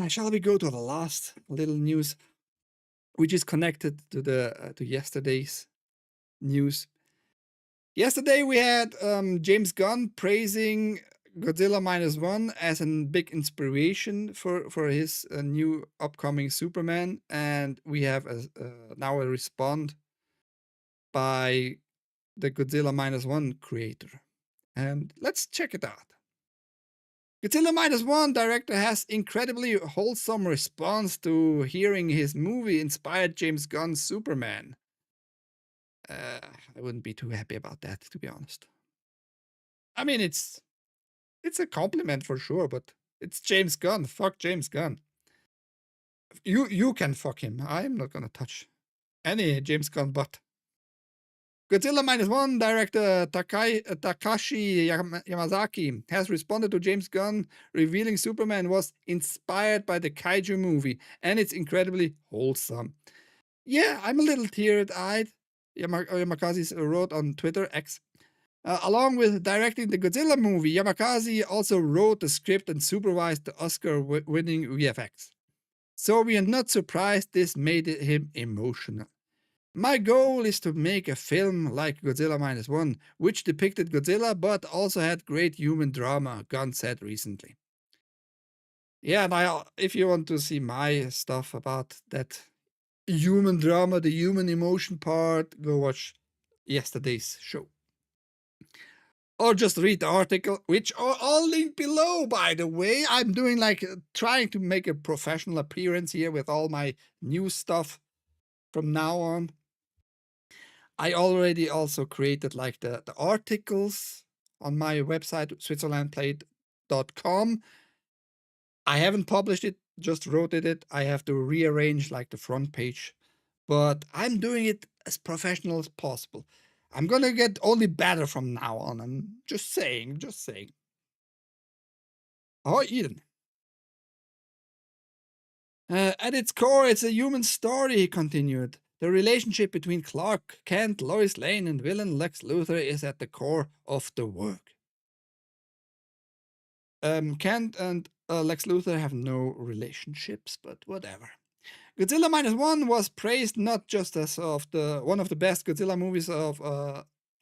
Shall we go to the last little news, which is connected to the to yesterday's news? Yesterday we had James Gunn praising Godzilla -1 as a big inspiration for his new upcoming Superman, and we have now a response by the Godzilla -1 creator. And let's check it out. Godzilla -1 director has incredibly wholesome response to hearing his movie inspired James Gunn's Superman. I wouldn't be too happy about that, to be honest. I mean, it's a compliment for sure, but it's James Gunn. Fuck James Gunn. You can fuck him. I'm not gonna touch any James Gunn butt. Godzilla -1 director Takashi Yamazaki has responded to James Gunn revealing Superman was inspired by the kaiju movie and it's incredibly wholesome. Yeah, I'm a little teary-eyed, Yamakazi wrote on Twitter X. Along with directing the Godzilla movie, Yamakazi also wrote the script and supervised the Oscar-winning VFX. So we are not surprised this made him emotional. My goal is to make a film like Godzilla -1, which depicted Godzilla but also had great human drama, Gunn said recently. Yeah, now if you want to see my stuff about that human drama, the human emotion part, go watch yesterday's show. Or just read the article, which are all linked below, by the way. I'm doing trying to make a professional appearance here with all my new stuff from now on. I already also created the articles on my website, switzerland.playit.com. I haven't published it, just wrote it. I have to rearrange the front page, but I'm doing it as professional as possible. I'm gonna get only better from now on. I'm just saying, Oh, Eden. At its core, it's a human story, he continued. The relationship between Clark Kent, Lois Lane, and villain Lex Luthor is at the core of the work. Kent and Lex Luthor have no relationships, but whatever. Godzilla -1 was praised not just as one of the best Godzilla movies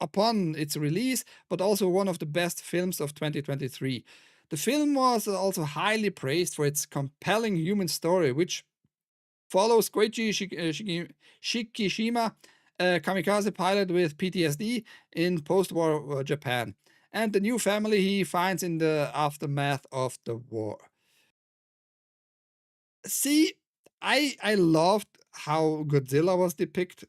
upon its release, but also one of the best films of 2023. The film was also highly praised for its compelling human story, which follows Koichi Shikishima, a kamikaze pilot with PTSD in post-war Japan, and the new family he finds in the aftermath of the war. See, I loved how Godzilla was depicted.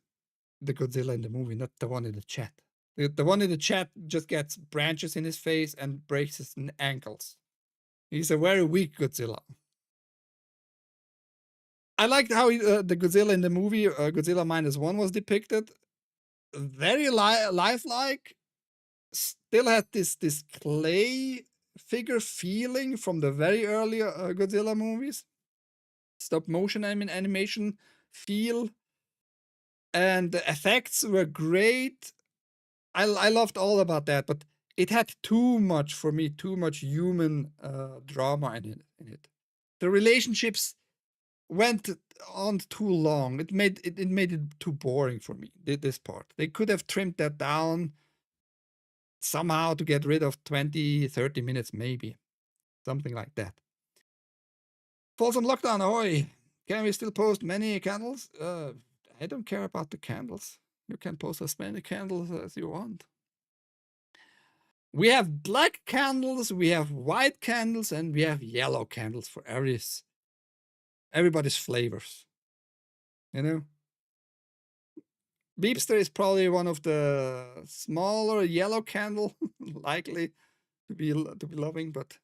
The Godzilla in the movie, not the one in the chat. The one in the chat just gets branches in his face and breaks his ankles. He's a very weak Godzilla. I liked how the Godzilla in the movie, Godzilla -1, was depicted. Very lifelike. Still had this clay figure feeling from the very early Godzilla movies. Stop motion animation feel. And the effects were great. I loved all about that, but it had too much for me, too much human drama in it. The relationships went on too long. It made it too boring for me, this part. They could have trimmed that down somehow to get rid of 20, 30 minutes maybe. Something like that. Falls on lockdown, ahoy! Can we still post many candles? I don't care about the candles. You can post as many candles as you want. We have black candles, we have white candles, and we have yellow candles for everybody's flavors. You know? Beepster is probably one of the smaller yellow candle, likely to be loving, but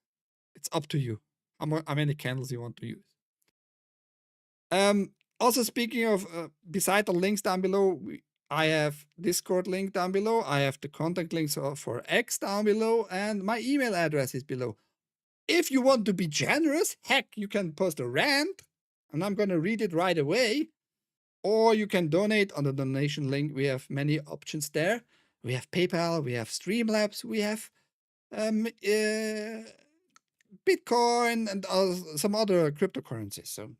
it's up to you how many candles you want to use. Also, speaking of, beside the links down below, I have Discord link down below. I have the contact links for X down below, and my email address is below. If you want to be generous, heck, you can post a rant, and I'm gonna read it right away. Or you can donate on the donation link. We have many options there. We have PayPal, we have Streamlabs, we have Bitcoin, and some other cryptocurrencies. So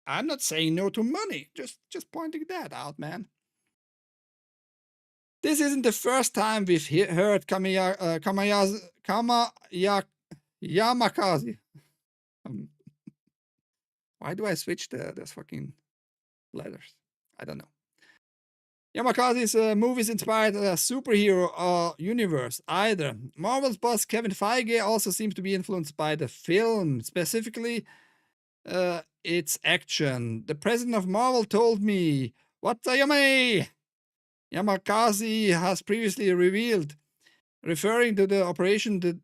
I'm not saying no to money. Just pointing that out, man. This isn't the first time we've heard Yamakaze. Why do I switch the fucking letters? I don't know. Yamakaze's movies inspired a superhero universe either. Marvel's boss Kevin Feige also seems to be influenced by the film, specifically its action. The president of Marvel told me, "What's a yummy?" Yamakaze has previously revealed, referring to the operation to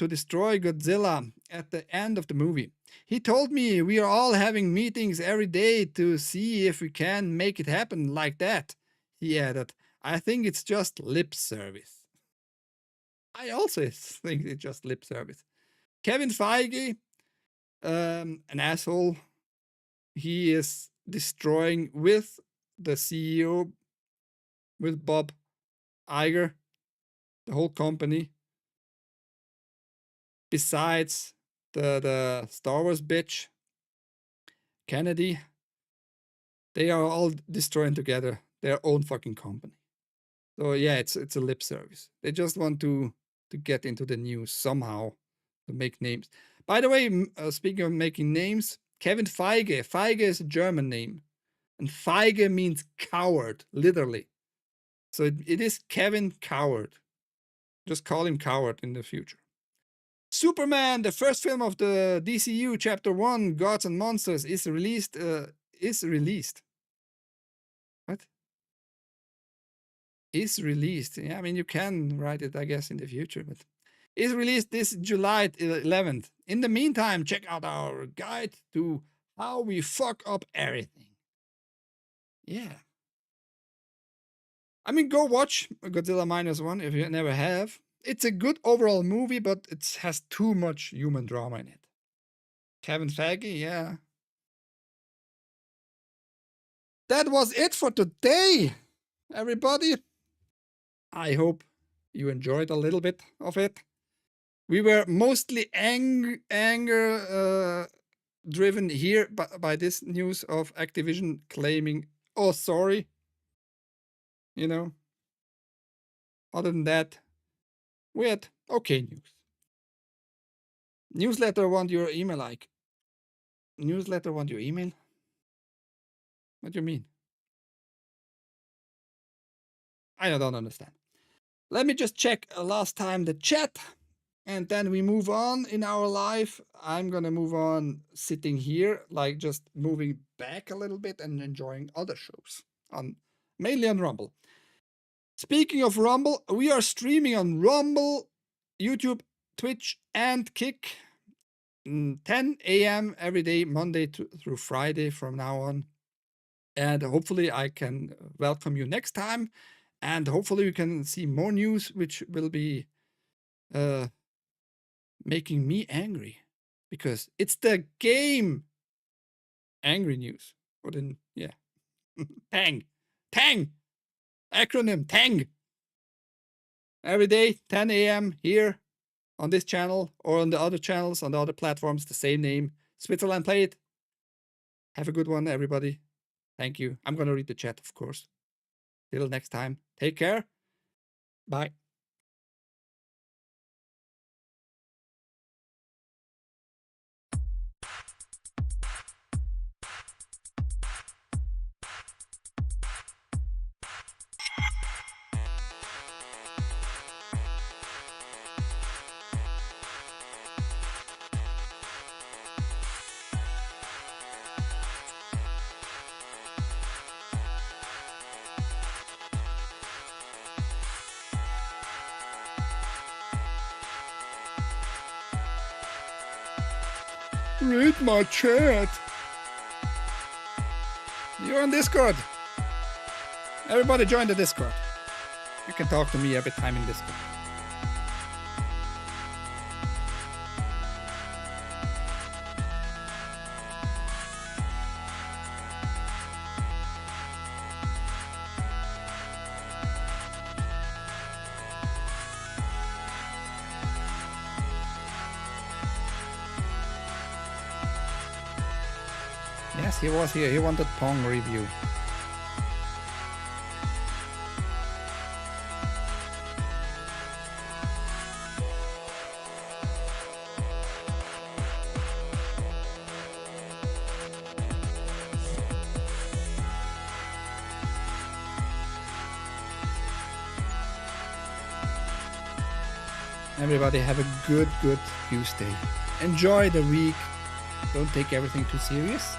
destroy Godzilla at the end of the movie. He told me, "We are all having meetings every day to see if we can make it happen like that." He added, "I think it's just lip service." I also think it's just lip service. Kevin Feige, an asshole. He is destroying with the CEO, with Bob Iger, the whole company. Besides the Star Wars bitch, Kennedy, they are all destroying together their own fucking company. So yeah, it's a lip service. They just want to get into the news somehow, to make names. By the way, speaking of making names, Kevin Feige. Feige is a German name, and Feige means coward, literally. So it is Kevin Coward. Just call him Coward in the future. Superman, the first film of the DCU, Chapter 1, Gods and Monsters, is released. What? Is released. Yeah, I mean, you can write it, I guess, in the future, but is released this July 11th. In the meantime, check out our guide to how we fuck up everything. Yeah. I mean, go watch Godzilla -1 if you never have. It's a good overall movie, but it has too much human drama in it. Kevin Feige, yeah. That was it for today, everybody. I hope you enjoyed a little bit of it. We were mostly anger driven here by this news of Activision claiming, oh, sorry. You know, other than that, we had okay news. Newsletter want your email like. Newsletter want your email? What do you mean? I don't understand. Let me just check last time the chat, and then we move on in our life. I'm gonna move on sitting here, like just moving back a little bit and enjoying other shows on mainly on Rumble. Speaking of Rumble, we are streaming on Rumble, YouTube, Twitch, and Kick. 10 a.m. every day, Monday through Friday from now on. And hopefully I can welcome you next time. And hopefully we can see more news, which will be making me angry. Because it's the game angry news. Or then, yeah. Tang. Tang. Acronym Tang. Every day, 10 a.m. here on this channel or on the other channels, on the other platforms, the same name, Switzerland.playit. Have a good one, everybody. Thank you. I'm going to read the chat, of course. Till next time. Take care. Bye. Read my chat. You're on Discord. Everybody join the Discord. You can talk to me every time in Discord. Yes, he was here. He wanted Pong review. Everybody have a good Tuesday. Enjoy the week. Don't take everything too serious.